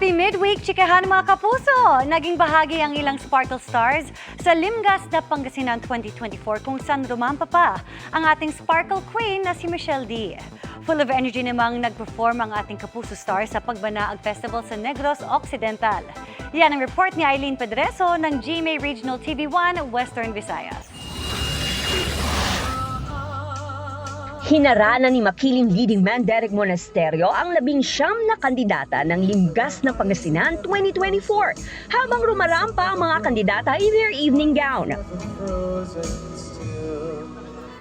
Happy midweek, chikahan mga kapuso! Naging bahagi ang ilang Sparkle Stars sa Limgas na Pangasinan 2024 kung saan rumampa pa ang ating Sparkle Queen na si Michelle D. Full of energy namang nag-perform ang ating Kapuso Stars sa Pagbanaag Festival sa Negros Occidental. Yan ang report ni Eileen Pedreso ng GMA Regional TV1 Western Visayas. Hinarana ni makiling leading man Derek Monasterio ang 19 na kandidata ng Limgas ng Pangasinan 2024 habang rumarampa ang mga kandidata in their evening gown.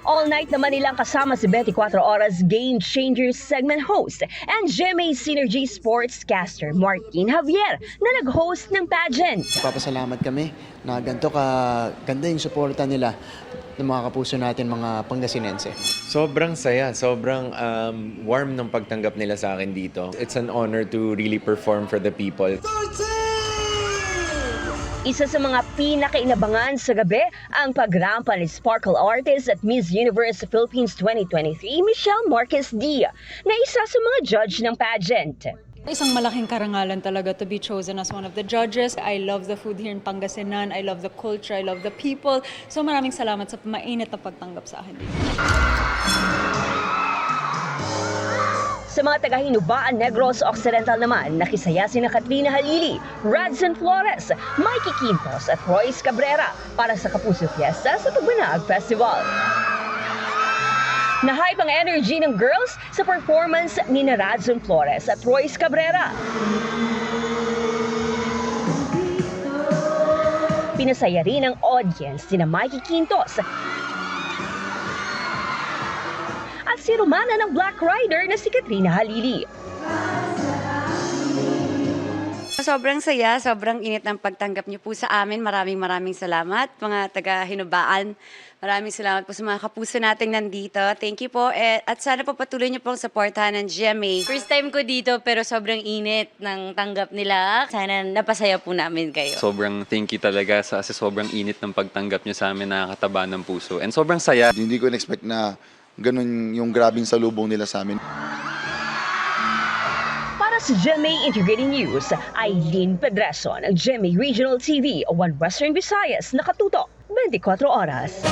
All night naman nilang kasama si 24 Oras Game Changers segment host and GMA Synergy Sportscaster Martin Javier na nag-host ng pageant. Papasalamat kami na ganda yung suporta nila ng mga kapuso natin, mga Pangasinense. Sobrang saya, sobrang warm ng pagtanggap nila sa akin dito. It's an honor to really perform for the people. Isa sa mga pinakainabangan sa gabi ang pagrampa ni Sparkle Artist at Miss Universe Philippines 2023 Michelle Marquez D na isa sa mga judge ng pageant. Isang malaking karangalan talaga to be chosen as one of the judges. I love the food here in Pangasinan. I love the culture. I love the people. So maraming salamat sa mainit na pagtanggap sa akin dito. Sa mga taga-Hinubaan Negros Occidental naman, nakisaya sina Katrina Halili, Radson Flores, Mikey Quintos at Royce Cabrera para sa Kapuso Fiesta sa Pagbanaag Festival. Na-hype ang energy ng girls sa performance ni Radson Flores at Royce Cabrera. Pinasaya rin ang audience ni Mikey Quintos at si Romana ng Black Rider na si Katrina Halili. Sobrang saya, sobrang init ng pagtanggap niyo po sa amin. Maraming salamat, mga taga-Hinubaan. Maraming salamat po sa mga kapuso nating nandito. Thank you po. At sana po patuloy niyo pong supportahan ng GMA. First time ko dito pero sobrang init ng tanggap nila. Sana napasaya po namin kayo. Sobrang thank you talaga sa sobrang init ng pagtanggap niyo sa amin, nakakataba ng puso. And sobrang saya. Hindi ko in-expect na ganun yung grabing salubong nila sa amin. Para sa GMA Integrated News, Eileen Pedreso ng GMA Regional TV, One Western Visayas, nakatutok 24 oras.